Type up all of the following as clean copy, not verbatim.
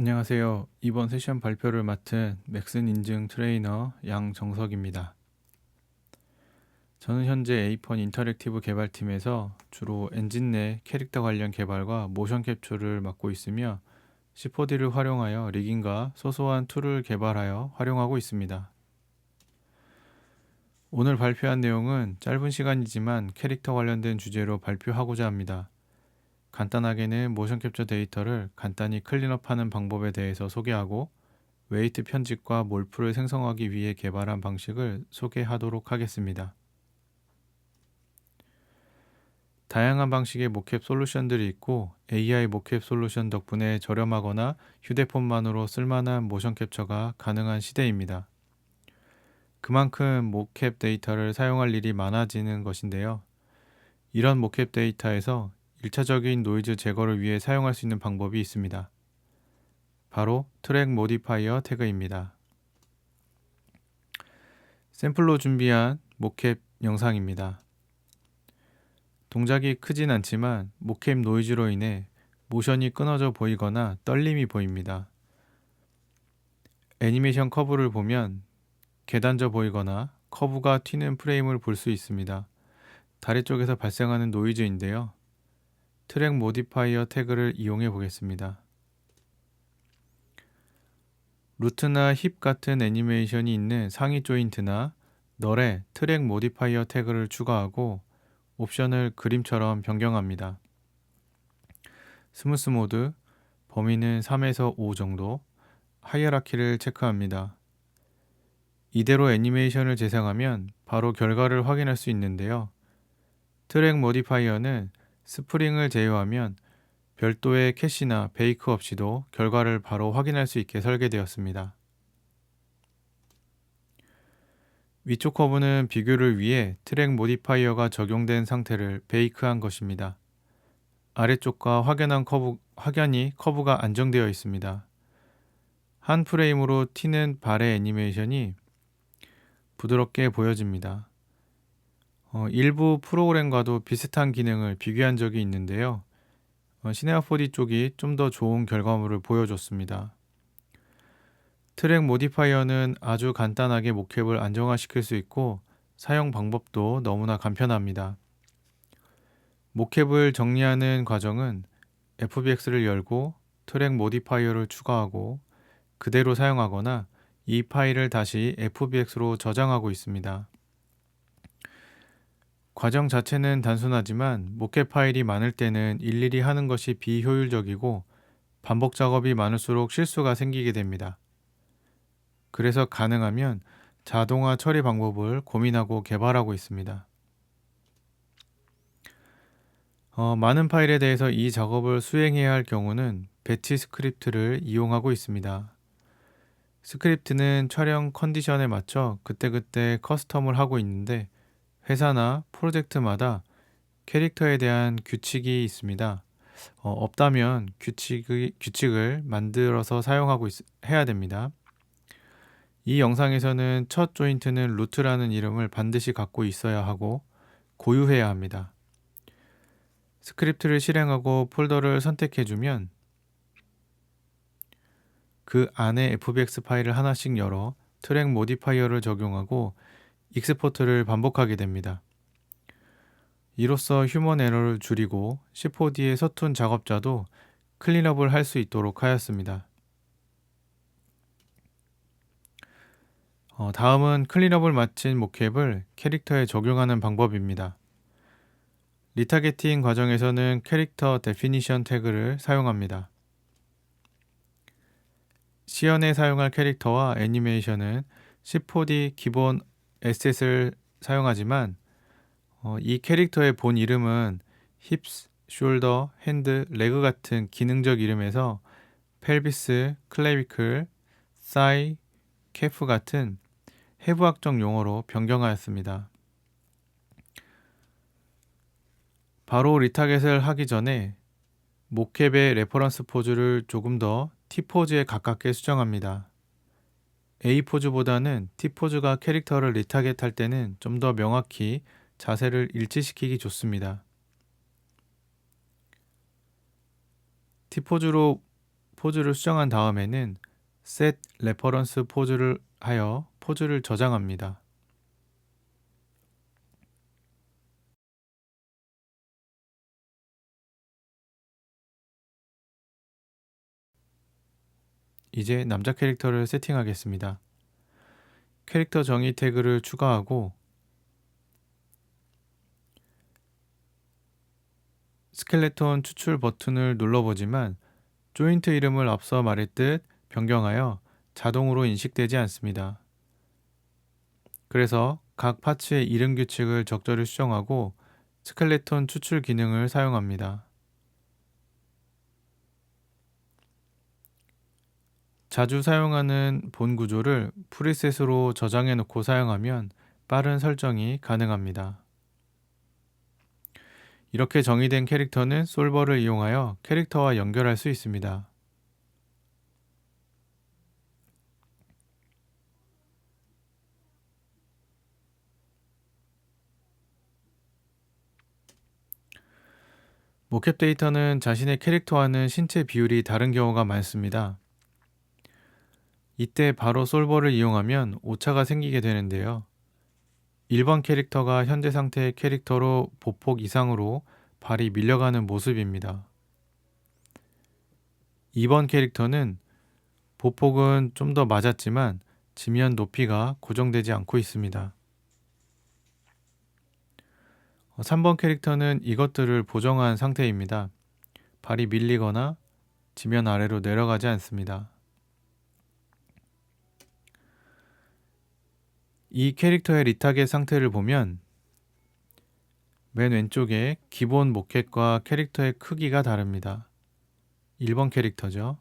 안녕하세요. 이번 세션 발표를 맡은 맥슨 인증 트레이너 양정석입니다. 저는 현재 에이펀 인터랙티브 개발팀에서 주로 엔진 내 캐릭터 관련 개발과 모션 캡처를 맡고 있으며 C4D를 활용하여 리깅과 소소한 툴을 개발하여 활용하고 있습니다. 오늘 발표한 내용은 짧은 시간이지만 캐릭터 관련된 주제로 발표하고자 합니다. 간단하게는 모션 캡처 데이터를 간단히 클린업하는 방법에 대해서 소개하고 웨이트 편집과 몰프를 생성하기 위해 개발한 방식을 소개하도록 하겠습니다. 다양한 방식의 모캡 솔루션들이 있고 AI 모캡 솔루션 덕분에 저렴하거나 휴대폰만으로 쓸만한 모션 캡처가 가능한 시대입니다. 그만큼 모캡 데이터를 사용할 일이 많아지는 것인데요. 이런 모캡 데이터에서 1차적인 노이즈 제거를 위해 사용할 수 있는 방법이 있습니다. 바로 트랙 모디파이어 태그입니다. 샘플로 준비한 모캡 영상입니다. 동작이 크진 않지만 모캡 노이즈로 인해 모션이 끊어져 보이거나 떨림이 보입니다. 애니메이션 커브를 보면 계단져 보이거나 커브가 튀는 프레임을 볼 수 있습니다. 다리 쪽에서 발생하는 노이즈인데요. 트랙 모디파이어 태그를 이용해 보겠습니다. 루트나 힙 같은 애니메이션이 있는 상위 조인트나 널에 트랙 모디파이어 태그를 추가하고 옵션을 그림처럼 변경합니다. 스무스 모드, 범위는 3에서 5 정도, 하이어라키를 체크합니다. 이대로 애니메이션을 재생하면 바로 결과를 확인할 수 있는데요. 트랙 모디파이어는 스프링을 제어하면 별도의 캐시나 베이크 없이도 결과를 바로 확인할 수 있게 설계되었습니다. 위쪽 커브는 비교를 위해 트랙 모디파이어가 적용된 상태를 베이크한 것입니다. 아래쪽과 확연히 커브가 안정되어 있습니다. 한 프레임으로 튀는 발의 애니메이션이 부드럽게 보여집니다. 일부 프로그램과도 비슷한 기능을 비교한 적이 있는데요. 시네마 4D 쪽이 좀 더 좋은 결과물을 보여줬습니다. 트랙 모디파이어는 아주 간단하게 모캡을 안정화시킬 수 있고 사용 방법도 너무나 간편합니다. 모캡을 정리하는 과정은 FBX를 열고 트랙 모디파이어를 추가하고 그대로 사용하거나 이 파일을 다시 FBX로 저장하고 있습니다. 과정 자체는 단순하지만 모캡 파일이 많을 때는 일일이 하는 것이 비효율적이고 반복 작업이 많을수록 실수가 생기게 됩니다. 그래서 가능하면 자동화 처리 방법을 고민하고 개발하고 있습니다. 많은 파일에 대해서 이 작업을 수행해야 할 경우는 배치 스크립트를 이용하고 있습니다. 스크립트는 촬영 컨디션에 맞춰 그때그때 커스텀을 하고 있는데 회사나 프로젝트마다 캐릭터에 대한 규칙이 있습니다. 없다면 규칙을 만들어서 해야 됩니다. 이 영상에서는 첫 조인트는 루트라는 이름을 반드시 갖고 있어야 하고 고유해야 합니다. 스크립트를 실행하고 폴더를 선택해주면 그 안에 FBX 파일을 하나씩 열어 트랙 모디파이어를 적용하고 익스포트를 반복하게 됩니다. 이로써 휴먼 에러를 줄이고 C4D의 서툰 작업자도 클린업을 할 수 있도록 하였습니다. 다음은 클린업을 마친 모캡을 캐릭터에 적용하는 방법입니다. 리타게팅 과정에서는 캐릭터 데피니션 태그를 사용합니다. 시연에 사용할 캐릭터와 애니메이션은 C4D 기본 에셋을 사용하지만 이 캐릭터의 본 이름은 힙스, 숄더, 핸드, 레그 같은 기능적 이름에서 펠비스, 클레비클, 사이, 캐프 같은 해부학적 용어로 변경하였습니다. 바로 리타겟을 하기 전에 모캡의 레퍼런스 포즈를 조금 더 T포즈에 가깝게 수정합니다. A포즈보다는 T포즈가 캐릭터를 리타겟 할 때는 좀 더 명확히 자세를 일치시키기 좋습니다. T포즈로 포즈를 수정한 다음에는 set reference 포즈를 하여 포즈를 저장합니다. 이제 남자 캐릭터를 세팅하겠습니다. 캐릭터 정의 태그를 추가하고 스켈레톤 추출 버튼을 눌러보지만 조인트 이름을 앞서 말했듯 변경하여 자동으로 인식되지 않습니다. 그래서 각 파츠의 이름 규칙을 적절히 수정하고 스켈레톤 추출 기능을 사용합니다. 자주 사용하는 본 구조를 프리셋으로 저장해 놓고 사용하면 빠른 설정이 가능합니다. 이렇게 정의된 캐릭터는 솔버를 이용하여 캐릭터와 연결할 수 있습니다. 모캡 데이터는 자신의 캐릭터와는 신체 비율이 다른 경우가 많습니다. 이때 바로 솔버를 이용하면 오차가 생기게 되는데요. 1번 캐릭터가 현재 상태의 캐릭터로 보폭 이상으로 발이 밀려가는 모습입니다. 2번 캐릭터는 보폭은 좀 더 맞았지만 지면 높이가 고정되지 않고 있습니다. 3번 캐릭터는 이것들을 보정한 상태입니다. 발이 밀리거나 지면 아래로 내려가지 않습니다. 이 캐릭터의 리타겟 상태를 보면 맨 왼쪽에 기본 모켓과 캐릭터의 크기가 다릅니다. 1번 캐릭터죠.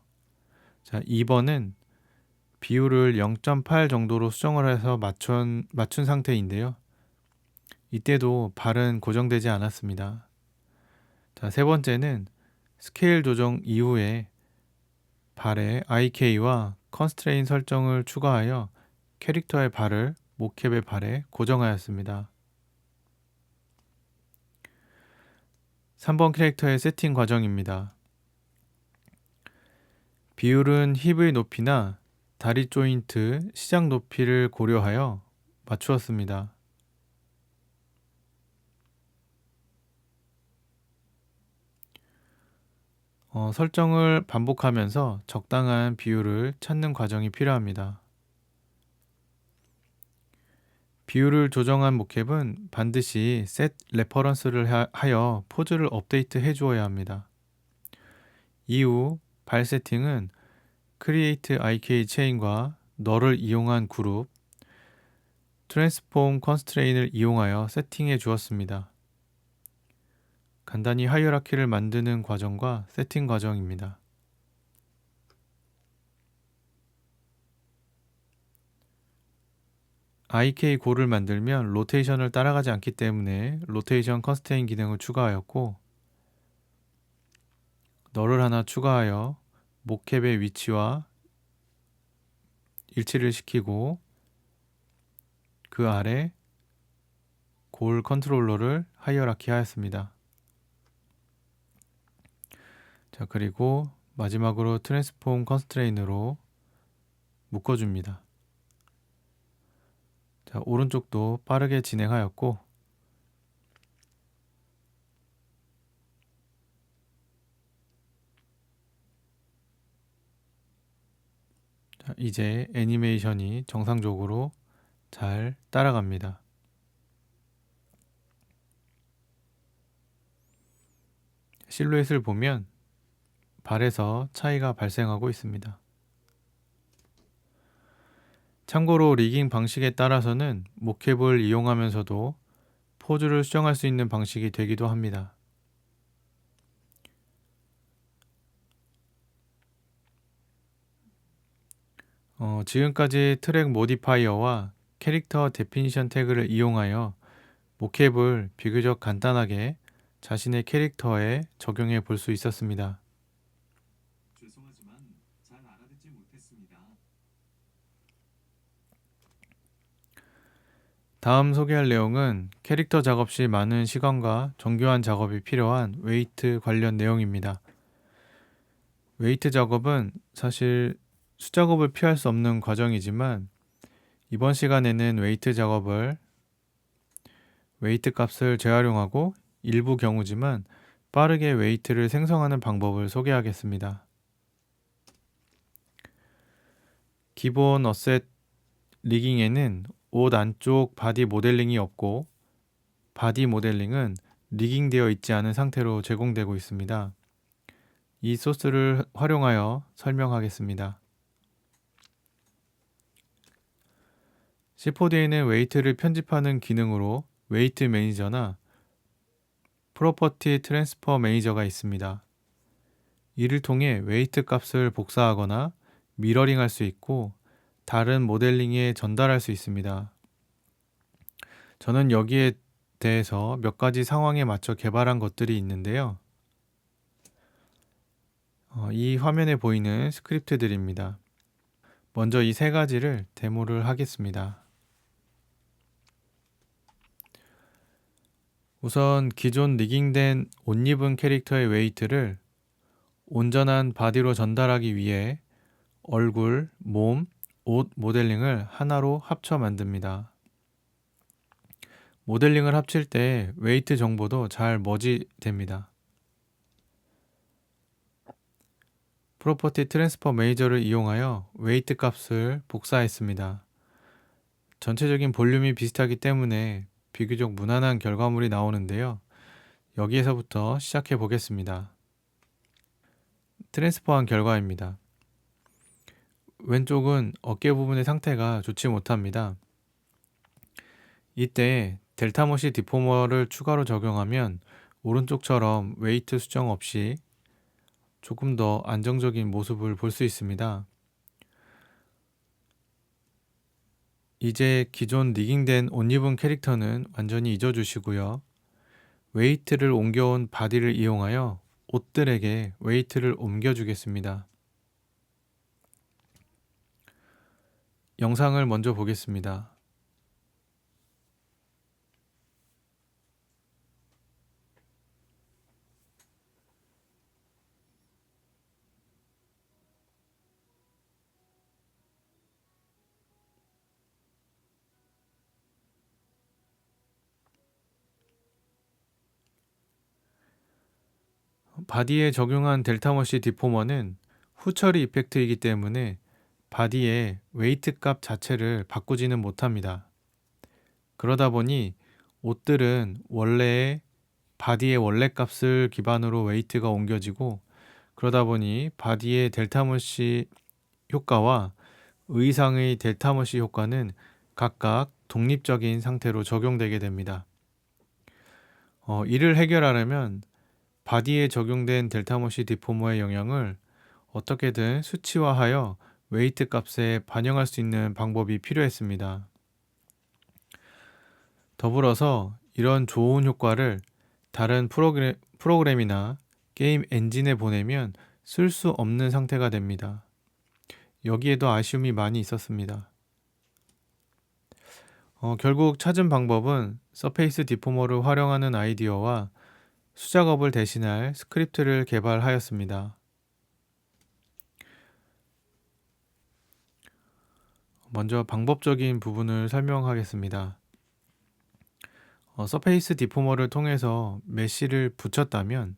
자, 2번은 비율을 0.8 정도로 수정을 해서 맞춘 상태인데요. 이때도 발은 고정되지 않았습니다. 자, 세 번째는 스케일 조정 이후에 발에 IK와 컨스트레인 설정을 추가하여 캐릭터의 발을 모캡의 발에 고정하였습니다. 3번 캐릭터의 세팅 과정입니다. 비율은 힙의 높이나 다리 조인트, 시작 높이를 고려하여 맞추었습니다. 설정을 반복하면서 적당한 비율을 찾는 과정이 필요합니다. 비율을 조정한 모캡은 반드시 set reference를 하여 포즈를 업데이트 해주어야 합니다. 이후 발 세팅은 create IK 체인과 너를 이용한 그룹, transform constraint을 이용하여 세팅해 주었습니다. 간단히 하이어라키를 만드는 과정과 세팅 과정입니다. IK 고를 만들면 로테이션을 따라가지 않기 때문에 로테이션 컨스트레인 기능을 추가하였고 너를 하나 추가하여 모캡의 위치와 일치를 시키고 그 아래 골 컨트롤러를 하이어라키 하였습니다. 자, 그리고 마지막으로 트랜스폼 컨스트레인으로 묶어줍니다. 자, 오른쪽도 빠르게 진행하였고 자, 이제 애니메이션이 정상적으로 잘 따라갑니다. 실루엣을 보면 발에서 차이가 발생하고 있습니다. 참고로 리깅 방식에 따라서는 모캡을 이용하면서도 포즈를 수정할 수 있는 방식이 되기도 합니다. 지금까지 트랙 모디파이어와 캐릭터 데피니션 태그를 이용하여 모캡을 비교적 간단하게 자신의 캐릭터에 적용해 볼 수 있었습니다. 죄송하지만 잘 알아듣지 못했습니다. 다음 소개할 내용은 캐릭터 작업 시 많은 시간과 정교한 작업이 필요한 웨이트 관련 내용입니다. 웨이트 작업은 사실 수작업을 피할 수 없는 과정이지만 이번 시간에는 웨이트 값을 재활용하고 일부 경우지만 빠르게 웨이트를 생성하는 방법을 소개하겠습니다. 기본 어셋 리깅에는 옷 안쪽 바디 모델링이 없고 바디 모델링은 리깅되어 있지 않은 상태로 제공되고 있습니다. 이 소스를 활용하여 설명하겠습니다. C4D에는 웨이트를 편집하는 기능으로 웨이트 매니저나 프로퍼티 트랜스퍼 매니저가 있습니다. 이를 통해 웨이트 값을 복사하거나 미러링할 수 있고 다른 모델링에 전달할 수 있습니다. 저는 여기에 대해서 몇 가지 상황에 맞춰 개발한 것들이 있는데요. 이 화면에 보이는 스크립트들입니다. 먼저 이 세 가지를 데모를 하겠습니다. 우선 기존 리깅된 옷 입은 캐릭터의 웨이트를 온전한 바디로 전달하기 위해 얼굴, 몸, 옷 모델링을 하나로 합쳐 만듭니다. 모델링을 합칠 때 웨이트 정보도 잘 머지됩니다. 프로퍼티 트랜스퍼 매니저를 이용하여 웨이트 값을 복사했습니다. 전체적인 볼륨이 비슷하기 때문에 비교적 무난한 결과물이 나오는데요. 여기에서부터 시작해 보겠습니다. 트랜스퍼한 결과입니다. 왼쪽은 어깨 부분의 상태가 좋지 못합니다. 이때 델타모시 디포머를 추가로 적용하면 오른쪽처럼 웨이트 수정 없이 조금 더 안정적인 모습을 볼 수 있습니다. 이제 기존 리깅된 옷 입은 캐릭터는 완전히 잊어주시고요. 웨이트를 옮겨온 바디를 이용하여 옷들에게 웨이트를 옮겨주겠습니다. 영상을 먼저 보겠습니다. 바디에 적용한 델타머시 디포머는 후처리 이펙트이기 때문에 바디의 웨이트 값 자체를 바꾸지는 못합니다. 그러다 보니 옷들은 바디의 원래 값을 기반으로 웨이트가 옮겨지고 그러다 보니 바디의 델타머시 효과와 의상의 델타머시 효과는 각각 독립적인 상태로 적용되게 됩니다. 이를 해결하려면 바디에 적용된 델타머시 디포머의 영향을 어떻게든 수치화하여 웨이트 값에 반영할 수 있는 방법이 필요했습니다. 더불어서 이런 좋은 효과를 다른 프로그램이나 게임 엔진에 보내면 쓸 수 없는 상태가 됩니다. 여기에도 아쉬움이 많이 있었습니다. 결국 찾은 방법은 서페이스 디포머를 활용하는 아이디어와 수작업을 대신할 스크립트를 개발하였습니다. 먼저 방법적인 부분을 설명하겠습니다. 서페이스 디포머를 통해서 메쉬를 붙였다면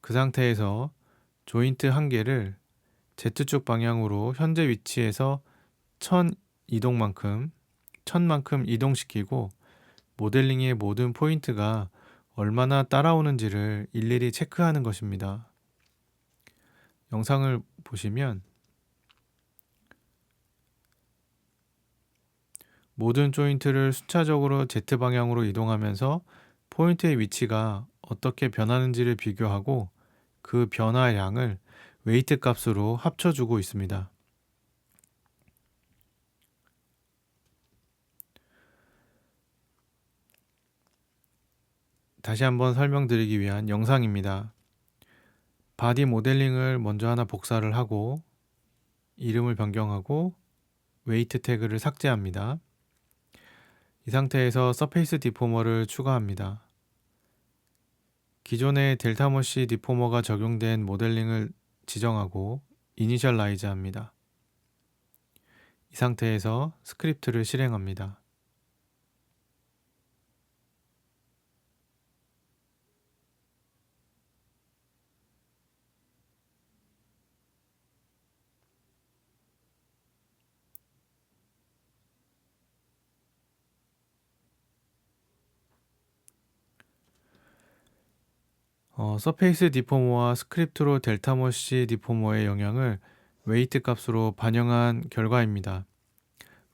그 상태에서 조인트 한 개를 Z축 방향으로 현재 위치에서 1000만큼 이동시키고 모델링의 모든 포인트가 얼마나 따라오는지를 일일이 체크하는 것입니다. 영상을 보시면 모든 조인트를 순차적으로 Z방향으로 이동하면서 포인트의 위치가 어떻게 변하는지를 비교하고 그 변화량을 웨이트 값으로 합쳐주고 있습니다. 다시 한번 설명드리기 위한 영상입니다. 바디 모델링을 먼저 하나 복사를 하고 이름을 변경하고 웨이트 태그를 삭제합니다. 이 상태에서 서페이스 디포머를 추가합니다. 기존의 델타머시 디포머가 적용된 모델링을 지정하고 이니셜라이즈 합니다. 이 상태에서 스크립트를 실행합니다. 서페이스 디포머와 스크립트로 델타머시 디포머의 영향을 웨이트 값으로 반영한 결과입니다.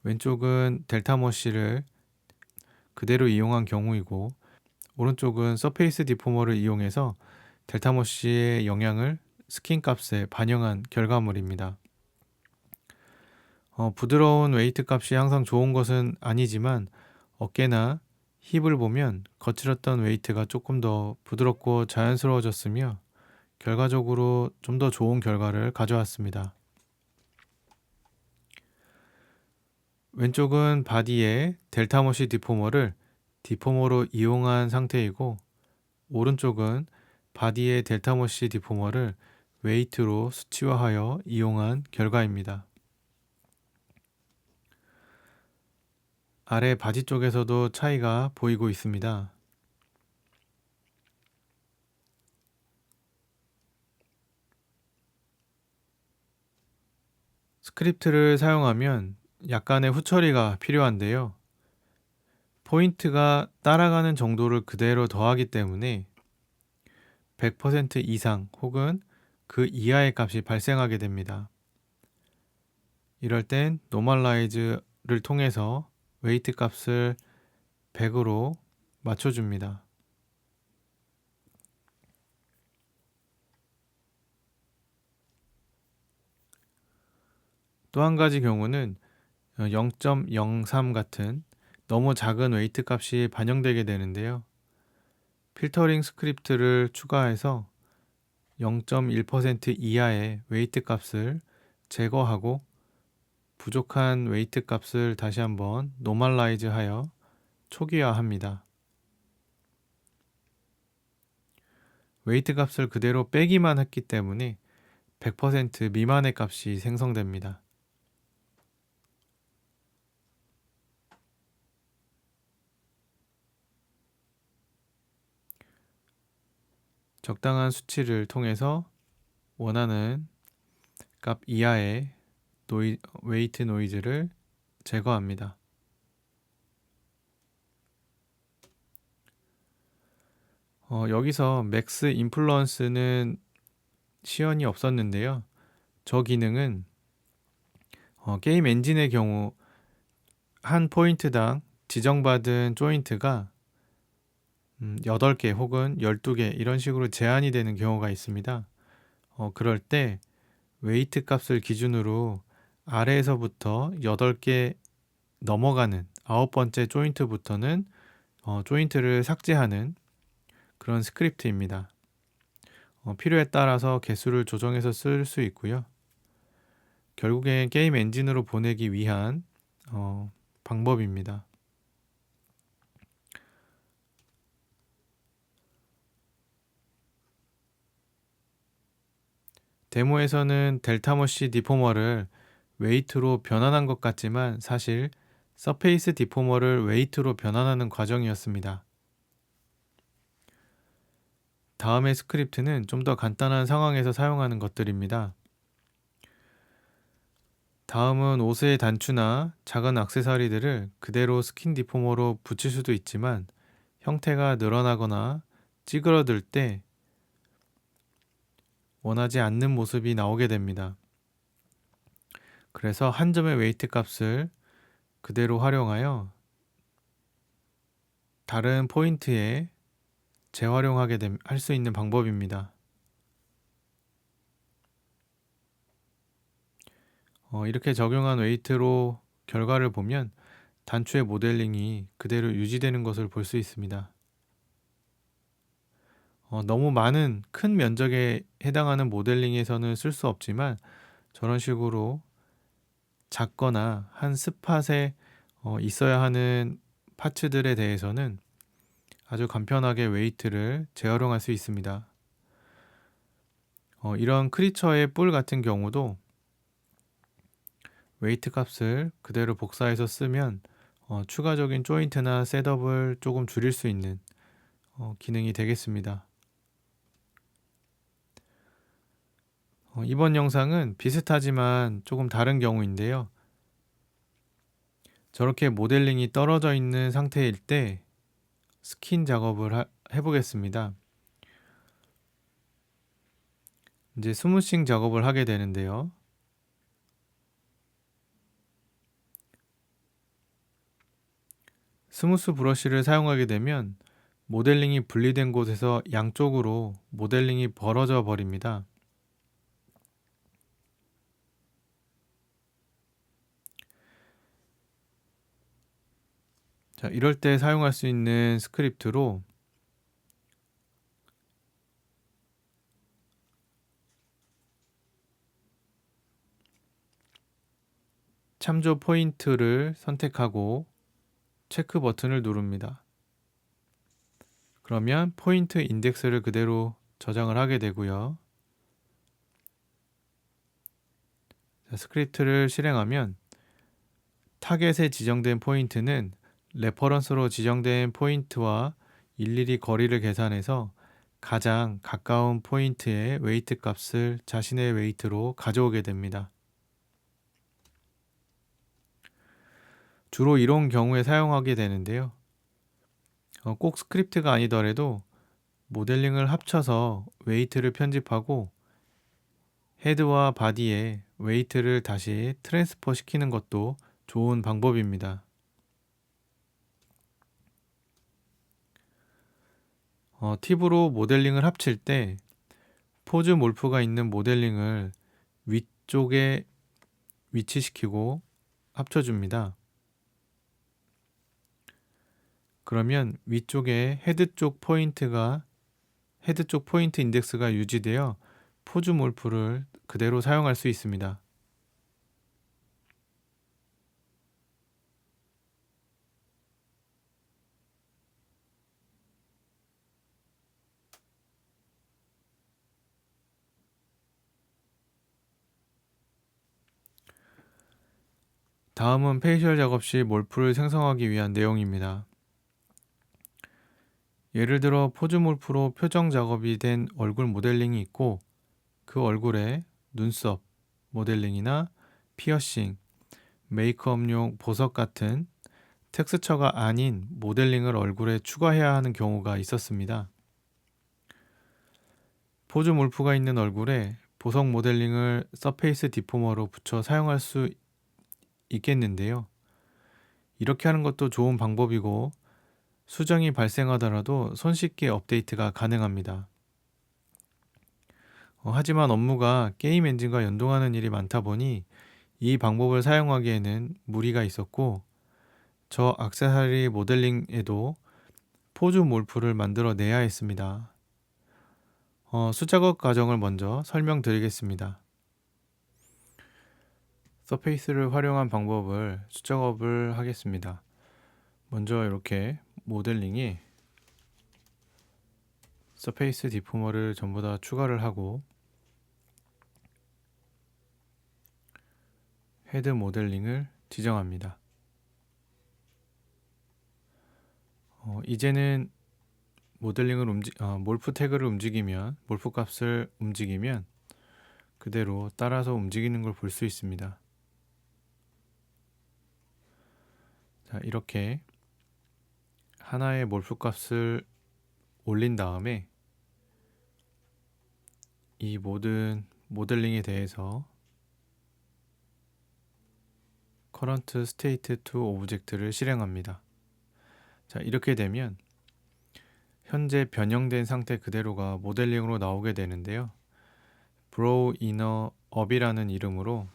왼쪽은 델타머시를 그대로 이용한 경우이고 오른쪽은 서페이스 디포머를 이용해서 델타머시의 영향을 스킨 값에 반영한 결과물입니다. 부드러운 웨이트 값이 항상 좋은 것은 아니지만 어깨나 힙을 보면 거칠었던 웨이트가 조금 더 부드럽고 자연스러워졌으며 결과적으로 좀 더 좋은 결과를 가져왔습니다. 왼쪽은 바디에 델타머시 디포머를 디포머로 이용한 상태이고 오른쪽은 바디의 델타머시 디포머를 웨이트로 수치화하여 이용한 결과입니다. 아래 바지 쪽에서도 차이가 보이고 있습니다. 스크립트를 사용하면 약간의 후처리가 필요한데요. 포인트가 따라가는 정도를 그대로 더하기 때문에 100% 이상 혹은 그 이하의 값이 발생하게 됩니다. 이럴 땐 노멀라이즈를 통해서 웨이트 값을 100으로 맞춰줍니다. 또 한 가지 경우는 0.03 같은 너무 작은 웨이트 값이 반영되게 되는데요. 필터링 스크립트를 추가해서 0.1% 이하의 웨이트 값을 제거하고 부족한 웨이트 값을 다시 한번 노멀라이즈 하여 초기화합니다. 웨이트 값을 그대로 빼기만 했기 때문에 100% 미만의 값이 생성됩니다. 적당한 수치를 통해서 원하는 값 이하의 웨이트 노이즈를 제거합니다. 여기서 맥스 인플루언스는 시연이 없었는데요. 저 기능은 게임 엔진의 경우 한 포인트당 지정받은 조인트가 8개 혹은 12개 이런 식으로 제한이 되는 경우가 있습니다. 그럴 때 웨이트 값을 기준으로 아래에서부터 8개 넘어가는 9번째 조인트부터는 조인트를 삭제하는 그런 스크립트입니다. 필요에 따라서 개수를 조정해서 쓸 수 있고요. 결국엔 게임 엔진으로 보내기 위한 방법입니다. 데모에서는 델타머시 디포머를 웨이트로 변환한 것 같지만 사실 서페이스 디포머를 웨이트로 변환하는 과정이었습니다. 다음의 스크립트는 좀 더 간단한 상황에서 사용하는 것들입니다. 다음은 옷의 단추나 작은 액세서리들을 그대로 스킨 디포머로 붙일 수도 있지만 형태가 늘어나거나 찌그러들 때 원하지 않는 모습이 나오게 됩니다. 그래서 한 점의 웨이트 값을 그대로 활용하여 다른 포인트에 재활용하게 할 수 있는 방법입니다. 이렇게 적용한 웨이트로 결과를 보면 단추의 모델링이 그대로 유지되는 것을 볼 수 있습니다. 너무 많은 큰 면적에 해당하는 모델링에서는 쓸 수 없지만 저런 식으로 작거나 한 스팟에 있어야 하는 파츠들에 대해서는 아주 간편하게 웨이트를 재활용할 수 있습니다. 이런 크리처의 뿔 같은 경우도 웨이트 값을 그대로 복사해서 쓰면 추가적인 조인트나 셋업을 조금 줄일 수 있는 기능이 되겠습니다. 이번 영상은 비슷하지만 조금 다른 경우인데요. 저렇게 모델링이 떨어져 있는 상태일 때 스킨 작업을 해보겠습니다. 이제 스무싱 작업을 하게 되는데요. 스무스 브러쉬를 사용하게 되면 모델링이 분리된 곳에서 양쪽으로 모델링이 벌어져 버립니다. 자, 이럴 때 사용할 수 있는 스크립트로 참조 포인트를 선택하고 체크 버튼을 누릅니다. 그러면 포인트 인덱스를 그대로 저장을 하게 되고요. 자, 스크립트를 실행하면 타겟에 지정된 포인트는 레퍼런스로 지정된 포인트와 일일이 거리를 계산해서 가장 가까운 포인트의 웨이트 값을 자신의 웨이트로 가져오게 됩니다. 주로 이런 경우에 사용하게 되는데요. 꼭 스크립트가 아니더라도 모델링을 합쳐서 웨이트를 편집하고 헤드와 바디에 웨이트를 다시 트랜스퍼 시키는 것도 좋은 방법입니다. 팁으로 모델링을 합칠 때 포즈 몰프가 있는 모델링을 위쪽에 위치시키고 합쳐줍니다. 그러면 위쪽에 헤드 쪽 포인트 인덱스가 유지되어 포즈 몰프를 그대로 사용할 수 있습니다. 다음은 페이셜 작업 시 몰프를 생성하기 위한 내용입니다. 예를 들어 포즈 몰프로 표정 작업이 된 얼굴 모델링이 있고 그 얼굴에 눈썹 모델링이나 피어싱, 메이크업용 보석 같은 텍스처가 아닌 모델링을 얼굴에 추가해야 하는 경우가 있었습니다. 포즈 몰프가 있는 얼굴에 보석 모델링을 서페이스 디포머로 붙여 사용할 수 있겠는데요. 이렇게 하는 것도 좋은 방법이고 수정이 발생하더라도 손쉽게 업데이트가 가능합니다. 하지만 업무가 게임 엔진과 연동하는 일이 많다 보니 이 방법을 사용하기에는 무리가 있었고 저 액세서리 모델링에도 포즈 몰프를 만들어 내야 했습니다. 수작업 과정을 먼저 설명드리겠습니다. 서페이스를 활용한 방법을 수작업을 하겠습니다. 먼저 이렇게 모델링에 서페이스 디포머를 전부 다 추가를 하고 헤드 모델링을 지정합니다. 이제는 몰프 태그를 움직이면 몰프 값을 움직이면 그대로 따라서 움직이는 걸 볼 수 있습니다. 자, 이렇게 하나의 몰프 값을 올린 다음에 이 모든 모델링에 대해서 current state to object를 실행합니다. 자, 이렇게 되면 현재 변형된 상태 그대로가 모델링으로 나오게 되는데요. brow inner up이라는 이름으로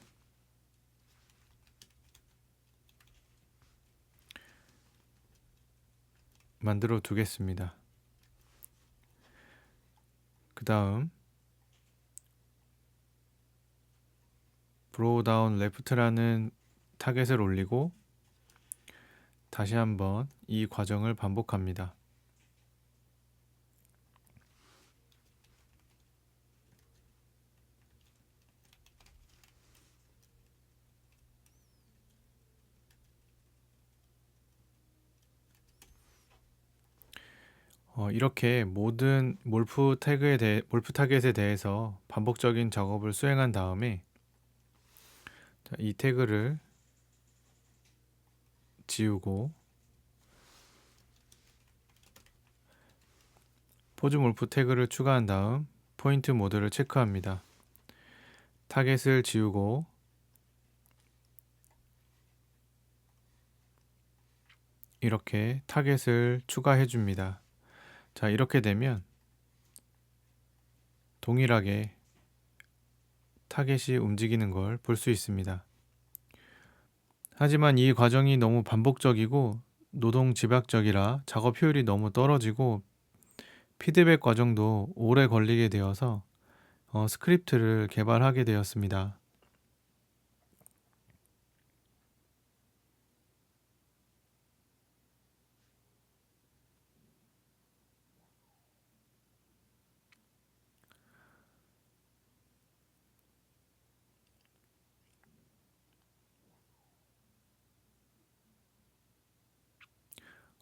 만들어 두겠습니다. 그 다음 brow down left라는 타겟을 올리고 다시 한번 이 과정을 반복합니다. 이렇게 모든 몰프 타겟에 대해서 반복적인 작업을 수행한 다음에 자, 이 태그를 지우고 포즈 몰프 태그를 추가한 다음 포인트 모드를 체크합니다. 타겟을 지우고 이렇게 타겟을 추가해 줍니다. 자, 이렇게 되면 동일하게 타겟이 움직이는 걸 볼 수 있습니다. 하지만 이 과정이 너무 반복적이고 노동 집약적이라 작업 효율이 너무 떨어지고 피드백 과정도 오래 걸리게 되어서 스크립트를 개발하게 되었습니다.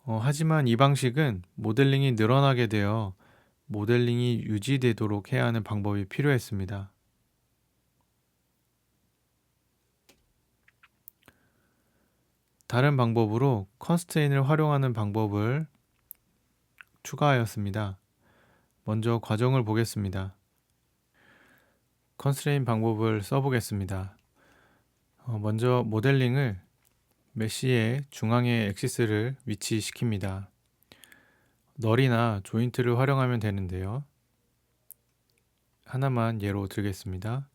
하지만 이 방식은 모델링이 늘어나게 되어 모델링이 유지되도록 해야 하는 방법이 필요했습니다. 다른 방법으로 컨스트레인을 활용하는 방법을 추가하였습니다. 먼저 과정을 보겠습니다. 컨스트레인 방법을 써보겠습니다. 먼저 모델링을 메쉬의 중앙에 엑시스를 위치시킵니다. 널이나 조인트를 활용하면 되는데요. 하나만 예로 들겠습니다.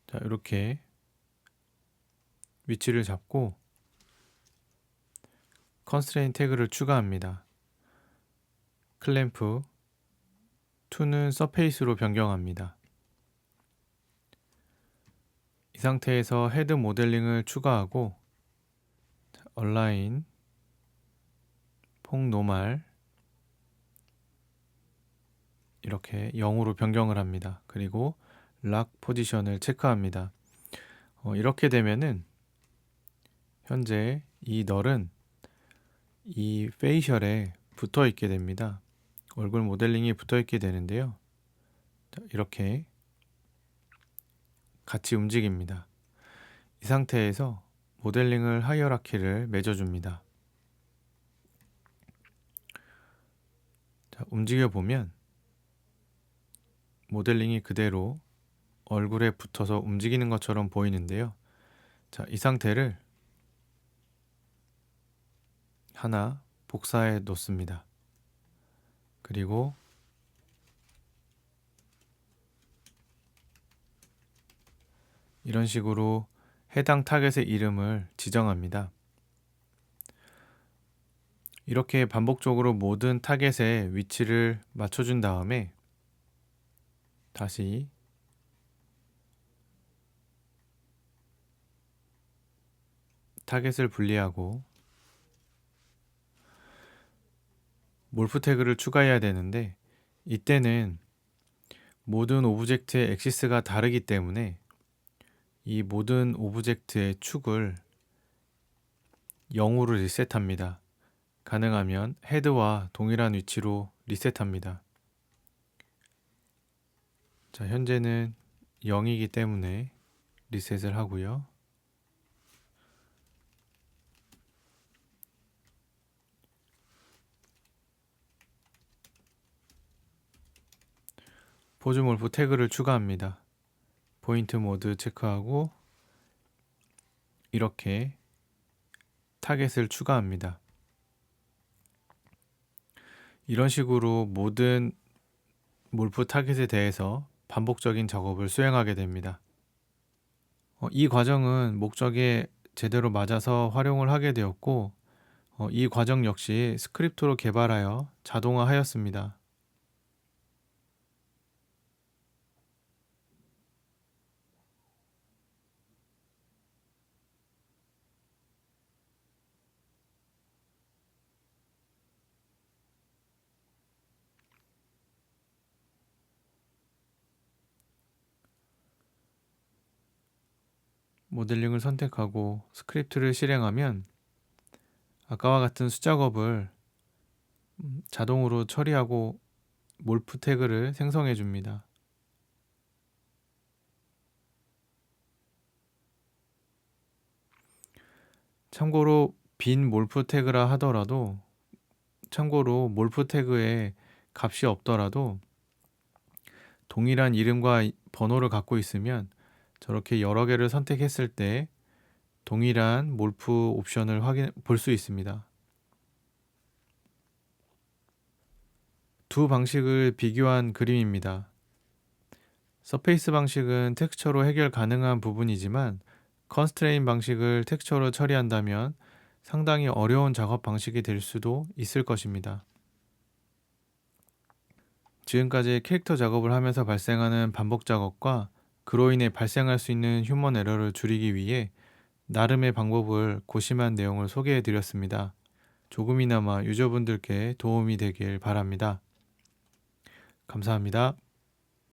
자, 이렇게 위치를 잡고 컨스트레인 태그를 추가합니다. 클램프 to는 서페이스로 변경합니다. 이 상태에서 헤드 모델링을 추가하고 얼라인 폭노말 이렇게 0으로 변경을 합니다. 그리고 락 포지션을 체크합니다. 이렇게 되면은 현재 이 널은 이 페이셜에 붙어 있게 됩니다. 얼굴 모델링이 붙어 있게 되는데요. 자, 이렇게 같이 움직입니다. 이 상태에서 모델링을 하이어라키를 맺어줍니다. 자, 움직여 보면 모델링이 그대로 얼굴에 붙어서 움직이는 것처럼 보이는데요. 자, 이 상태를 하나 복사해 놓습니다. 그리고 이런 식으로 해당 타겟의 이름을 지정합니다. 이렇게 반복적으로 모든 타겟의 위치를 맞춰준 다음에 다시 타겟을 분리하고 몰프 태그를 추가해야 되는데 이때는 모든 오브젝트의 엑시스가 다르기 때문에 이 모든 오브젝트의 축을 0으로 리셋합니다. 가능하면 헤드와 동일한 위치로 리셋합니다. 자, 현재는 0이기 때문에 리셋을 하고요. 포즈 몰프 태그를 추가합니다. 포인트 모드 체크하고 이렇게 타겟을 추가합니다. 이런 식으로 모든 몰프 타겟에 대해서 반복적인 작업을 수행하게 됩니다. 이 과정은 목적에 제대로 맞아서 활용을 하게 되었고 이 과정 역시 스크립트로 개발하여 자동화하였습니다. 모델링을 선택하고 스크립트를 실행하면 아까와 같은 수작업을 자동으로 처리하고 몰프 태그를 생성해 줍니다. 참고로 빈 몰프 태그라 하더라도 참고로 몰프 태그에 값이 없더라도 동일한 이름과 번호를 갖고 있으면 저렇게 여러 개를 선택했을 때 동일한 몰프 옵션을 볼 수 있습니다. 두 방식을 비교한 그림입니다. 서페이스 방식은 텍스처로 해결 가능한 부분이지만 컨스트레인 방식을 텍스처로 처리한다면 상당히 어려운 작업 방식이 될 수도 있을 것입니다. 지금까지 캐릭터 작업을 하면서 발생하는 반복 작업과 그로 인해 발생할 수 있는 휴먼 에러를 줄이기 위해 나름의 방법을 고심한 내용을 소개해 드렸습니다. 조금이나마 유저분들께 도움이 되길 바랍니다. 감사합니다.